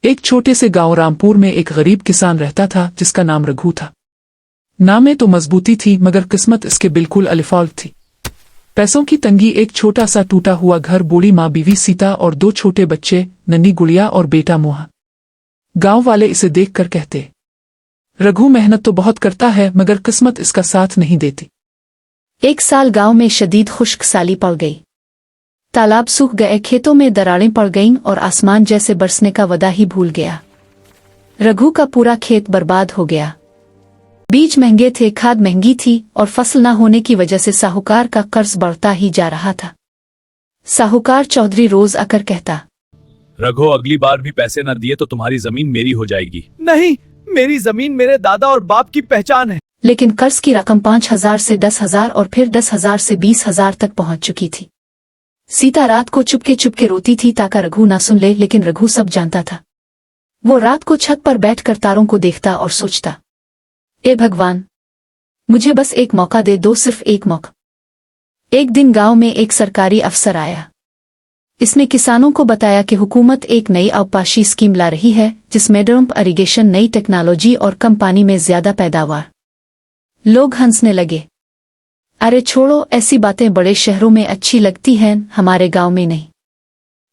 एक छोटे से गांव रामपुर में एक गरीब किसान रहता था जिसका नाम रघु था। नाम में तो मजबूती थी मगर किस्मत इसके बिल्कुल अलिफाल्ट थी। पैसों की तंगी, एक छोटा सा टूटा हुआ घर, बूढ़ी माँ बीवी सीता और दो छोटे बच्चे, नन्ही गुड़िया और बेटा मोहा। गांव वाले इसे देखकर कहते, रघु मेहनत तो बहुत करता है मगर किस्मत इसका साथ नहीं देती। एक साल गांव में शदीद खुश्क साली पड़ गई। तालाब सूख गए, खेतों में दरारें पड़ गईं और आसमान जैसे बरसने का वदा ही भूल गया। रघु का पूरा खेत बर्बाद हो गया। बीज महंगे थे, खाद महंगी थी और फसल न होने की वजह से साहूकार का कर्ज बढ़ता ही जा रहा था। साहूकार चौधरी रोज आकर कहता, रघु, अगली बार भी पैसे न दिए तो तुम्हारी जमीन मेरी हो जाएगी। नहीं, मेरी जमीन मेरे दादा और बाप की पहचान है। लेकिन कर्ज की रकम 5,000 से 10,000 और फिर 10,000 से 20,000 तक पहुंच चुकी थी। सीता रात को चुपके चुपके रोती थी ताकि रघु ना सुन ले, लेकिन रघु सब जानता था। वो रात को छत पर बैठकर तारों को देखता और सोचता, ए भगवान, मुझे बस एक मौका दे दो, सिर्फ एक मौका। एक दिन गांव में एक सरकारी अफसर आया। इसने किसानों को बताया कि हुकूमत एक नई अवपाशी स्कीम ला रही है जिसमें ड्रिप इरिगेशन, नई टेक्नोलॉजी और कम पानी में ज्यादा पैदावार। लोग हंसने लगे, अरे छोड़ो, ऐसी बातें बड़े शहरों में अच्छी लगती हैं, हमारे गांव में नहीं।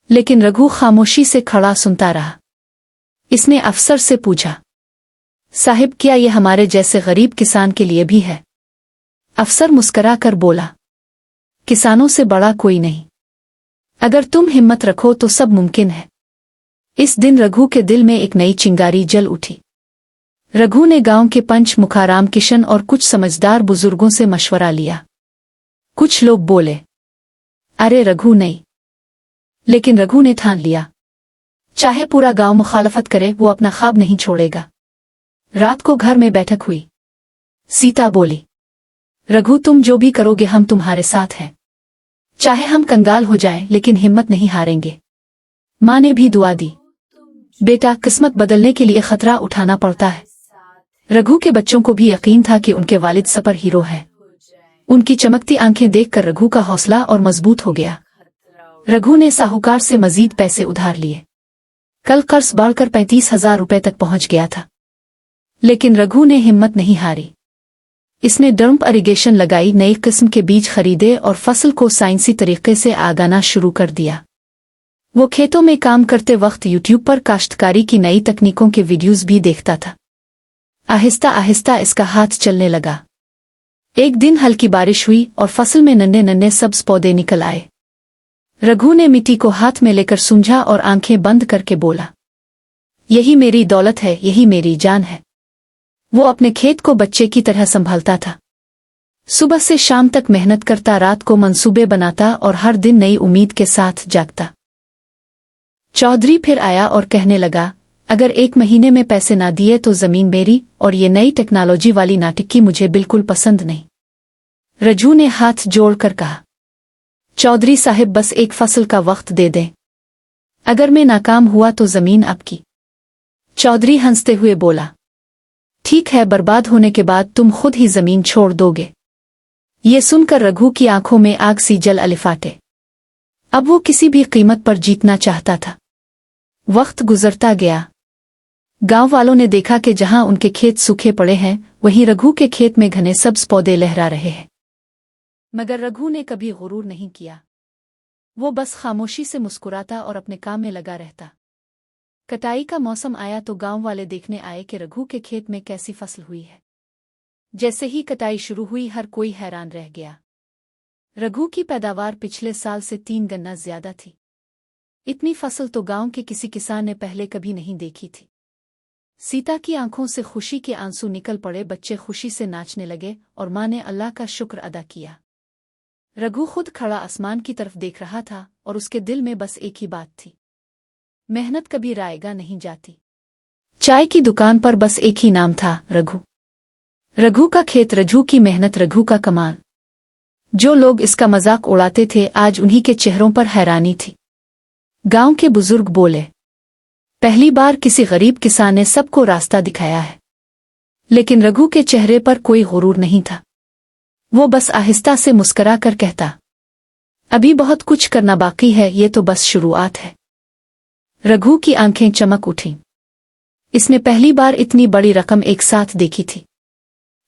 लेकिन रघु खामोशी से खड़ा सुनता रहा। इसने अफसर से पूछा, साहिब, क्या ये हमारे जैसे गरीब किसान के लिए भी है? अफसर मुस्करा कर बोला, किसानों से बड़ा कोई नहीं। अगर तुम हिम्मत रखो तो सब मुमकिन है। इस दिन रघु के दिल में एक नई चिंगारी जल उठी। रघु ने गांव के पंच मुखाराम किशन और कुछ समझदार बुजुर्गों से मशवरा लिया। कुछ लोग बोले, अरे रघु नहीं, लेकिन रघु ने ठान लिया, चाहे पूरा गांव मुखालफत करे, वो अपना ख्वाब नहीं छोड़ेगा। रात को घर में बैठक हुई। सीता बोली, रघु, तुम जो भी करोगे हम तुम्हारे साथ हैं। चाहे हम कंगाल हो जाएं, लेकिन हिम्मत नहीं हारेंगे। माँ ने भी दुआ दी, बेटा, किस्मत बदलने के लिए खतरा उठाना पड़ता है। रघु के बच्चों को भी यकीन था कि उनके वालिद सुपर हीरो हैं। उनकी चमकती आंखें देखकर रघु का हौसला और मजबूत हो गया। रघु ने साहूकार से मजीद पैसे उधार लिए। कल कर्ज बढ़कर 35,000 रुपए तक पहुंच गया था। लेकिन रघु ने हिम्मत नहीं हारी। इसने ड्रिप इरिगेशन लगाई, नई किस्म के बीज खरीदे और फसल को साइंसी तरीके से आगाना शुरू कर दिया। वो खेतों में काम करते वक्त यूट्यूब पर काश्तकारी की नई तकनीकों के वीडियोस भी देखता था। आहिस्ता आहिस्ता इसका हाथ चलने लगा। एक दिन हल्की बारिश हुई और फसल में नन्हे नन्हे सब्ज पौधे निकल आए। रघु ने मिट्टी को हाथ में लेकर सूंझा और आंखें बंद करके बोला, यही मेरी दौलत है, यही मेरी जान है। वो अपने खेत को बच्चे की तरह संभालता था। सुबह से शाम तक मेहनत करता, रात को मंसूबे बनाता और हर दिन नई उम्मीद के साथ जागता। चौधरी फिर आया और कहने लगा, अगर 1 महीने में पैसे ना दिए तो जमीन मेरी, और ये नई टेक्नोलॉजी वाली नाटकी मुझे बिल्कुल पसंद नहीं। रघु ने हाथ जोड़कर कहा, चौधरी साहिब, बस एक फसल का वक्त दे दें। अगर मैं नाकाम हुआ तो जमीन आपकी। चौधरी हंसते हुए बोला, ठीक है, बर्बाद होने के बाद तुम खुद ही जमीन छोड़ दोगे। ये सुनकर रघु की आंखों में आग सी जल अलिफाटे। अब वो किसी भी कीमत पर जीतना चाहता था। वक्त गुजरता गया। गांव वालों ने देखा कि जहां उनके खेत सूखे पड़े हैं, वहीं रघु के खेत में घने सब्ज पौधे लहरा रहे हैं। मगर रघु ने कभी गुरूर नहीं किया। वो बस खामोशी से मुस्कुराता और अपने काम में लगा रहता। कटाई का मौसम आया तो गांव वाले देखने आए कि रघु के खेत में कैसी फसल हुई है। जैसे ही कटाई शुरू हुई, हर कोई हैरान रह गया। रघु की पैदावार पिछले साल से 3 गुना ज्यादा थी। इतनी फसल तो गांव के किसी किसान ने पहले कभी नहीं देखी थी। सीता की आंखों से खुशी के आंसू निकल पड़े, बच्चे खुशी से नाचने लगे और माँ ने अल्लाह का शुक्र अदा किया। रघु खुद खड़ा आसमान की तरफ देख रहा था और उसके दिल में बस एक ही बात थी, मेहनत कभी रायगा नहीं जाती। चाय की दुकान पर बस एक ही नाम था, रघु। रघु का खेत, रघु की मेहनत, रघु का कमाल। जो लोग इसका मजाक उड़ाते थे, आज उन्हीं के चेहरों पर हैरानी थी। गांव के बुजुर्ग बोले, पहली बार किसी गरीब किसान ने सबको रास्ता दिखाया है। लेकिन रघु के चेहरे पर कोई गुरूर नहीं था। वो बस आहिस्ता से मुस्करा कर कहता, अभी बहुत कुछ करना बाकी है, ये तो बस शुरुआत है। रघु की आंखें चमक उठीं। इसने पहली बार इतनी बड़ी रकम एक साथ देखी थी,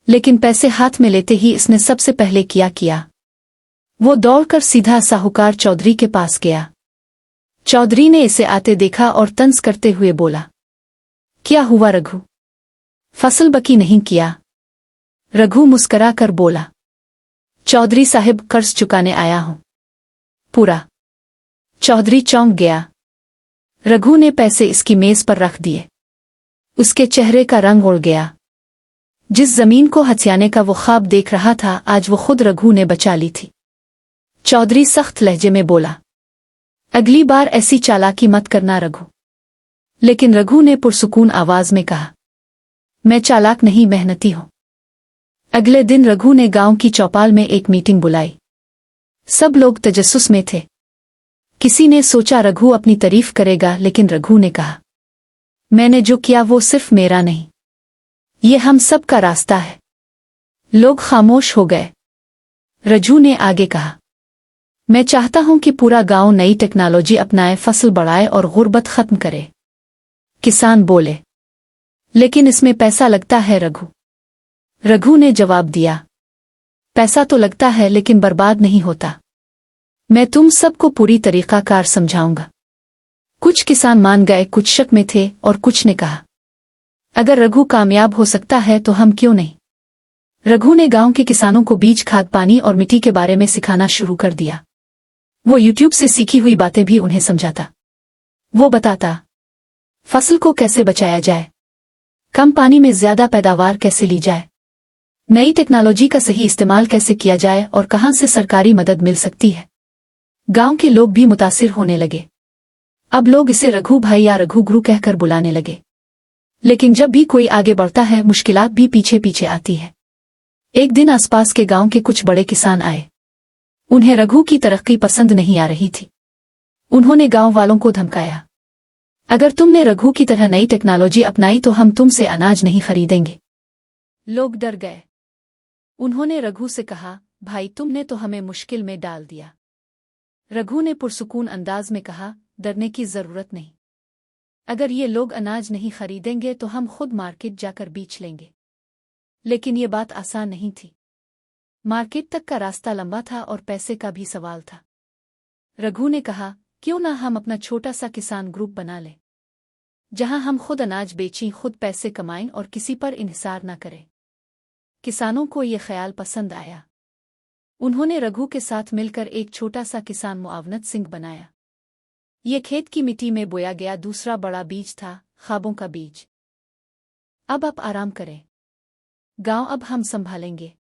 लेकिन पैसे हाथ में लेते ही इसने सबसे पहले किया वो दौड़कर सीधा साहूकार चौधरी के पास गया। चौधरी ने इसे आते देखा और तंज करते हुए बोला, क्या हुआ रघु, फसल बकी नहीं किया? रघु मुस्करा कर बोला, चौधरी साहिब कर्ज चुकाने आया हूं, पूरा। चौधरी चौंक गया। रघु ने पैसे इसकी मेज पर रख दिए। उसके चेहरे का रंग उड़ गया। जिस जमीन को हथियाने का वो ख्वाब देख रहा था, आज वो खुद रघु ने बचा ली थी। चौधरी सख्त लहजे में बोला, अगली बार ऐसी चालाकी मत करना रघु। लेकिन रघु ने पुरसुकून आवाज में कहा, मैं चालाक नहीं, मेहनती हूं। अगले दिन रघु ने गांव की चौपाल में एक मीटिंग बुलाई। सब लोग तजस्सुस में थे। किसी ने सोचा रघु अपनी तारीफ करेगा, लेकिन रघु ने कहा, मैंने जो किया वो सिर्फ मेरा नहीं, ये हम सब का रास्ता है। लोग खामोश हो गए। रघु ने आगे कहा, मैं चाहता हूं कि पूरा गांव नई टेक्नोलॉजी अपनाए, फसल बढ़ाए और गुर्बत खत्म करे। किसान बोले, लेकिन इसमें पैसा लगता है रघु। रघु ने जवाब दिया, पैसा तो लगता है लेकिन बर्बाद नहीं होता। मैं तुम सबको पूरी तरीकाकार समझाऊंगा। कुछ किसान मान गए, कुछ शक में थे और कुछ ने कहा, अगर रघु कामयाब हो सकता है तो हम क्यों नहीं। रघु ने गांव के किसानों को बीज, खाद, पानी और मिट्टी के बारे में सिखाना शुरू कर दिया। वो यूट्यूब से सीखी हुई बातें भी उन्हें समझाता। वो बताता फसल को कैसे बचाया जाए, कम पानी में ज्यादा पैदावार कैसे ली जाए, नई टेक्नोलॉजी का सही इस्तेमाल कैसे किया जाए और कहां से सरकारी मदद मिल सकती है। गांव के लोग भी मुतासिर होने लगे। अब लोग इसे रघु भाई या रघु गुरु कहकर बुलाने लगे। लेकिन जब भी कोई आगे बढ़ता है, मुश्किलात भी पीछे पीछे आती है। एक दिन आसपास के गांव के कुछ बड़े किसान आए। उन्हें रघु की तरक्की पसंद नहीं आ रही थी। उन्होंने गांव वालों को धमकाया, अगर तुमने रघु की तरह नई टेक्नोलॉजी अपनाई तो हम तुमसे अनाज नहीं खरीदेंगे। लोग डर गए। उन्होंने रघु से कहा, भाई तुमने तो हमें मुश्किल में डाल दिया। रघु ने पुरसुकून अंदाज में कहा, डरने की जरूरत नहीं। अगर ये लोग अनाज नहीं खरीदेंगे तो हम खुद मार्केट जाकर बेच लेंगे। लेकिन ये बात आसान नहीं थी। मार्केट तक का रास्ता लंबा था और पैसे का भी सवाल था। रघु ने कहा, क्यों ना हम अपना छोटा सा किसान ग्रुप बना लें, जहां हम खुद अनाज बेचें, खुद पैसे कमाएं और किसी पर इन्हिसार न करें। किसानों को ये ख्याल पसंद आया। उन्होंने रघु के साथ मिलकर एक छोटा सा किसान मुआवनत सिंह बनाया। ये खेत की मिट्टी में बोया गया दूसरा बड़ा बीज था, ख्वाबों का बीज। अब आप आराम करें, गांव अब हम संभालेंगे।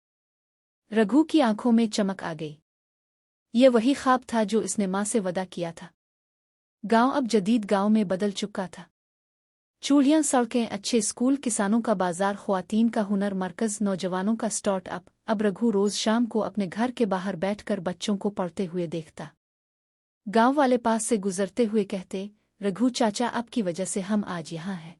रघु की आंखों में चमक आ गई। ये वही ख्वाब था जो इसने मां से वादा किया था। गांव अब जदीद गांव में बदल चुका था। चूल्हियां, सड़कें, अच्छे स्कूल, किसानों का बाजार, ख्वातीन का हुनर मरकज, नौजवानों का स्टार्टअप। अब रघु रोज शाम को अपने घर के बाहर बैठकर बच्चों को पढ़ते हुए देखता। गांव वाले पास से गुजरते हुए कहते, रघु चाचा, आपकी वजह से हम आज यहाँ हैं।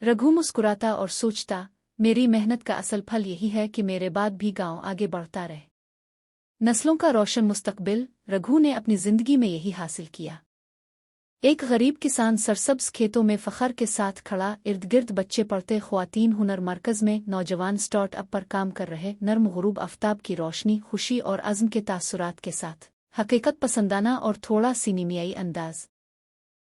रघु मुस्कुराता और सोचता, मेरी मेहनत का असल फल यही है कि मेरे बाद भी गांव आगे बढ़ता रहे। नस्लों का रोशन मुस्तकबिल। रघु ने अपनी जिंदगी में यही हासिल किया। एक गरीब किसान सरसब्ज खेतों में फखर के साथ खड़ा, इर्द गिर्द बच्चे पढ़ते, ख्वातीन हुनर मरकज में, नौजवान स्टार्टअप पर काम कर रहे, नर्म गुरूब आफ्ताब की रोशनी, खुशी और अज़्म के तासुरात के साथ, हकीकत पसंदाना और थोड़ा सिनेमियाई अंदाज।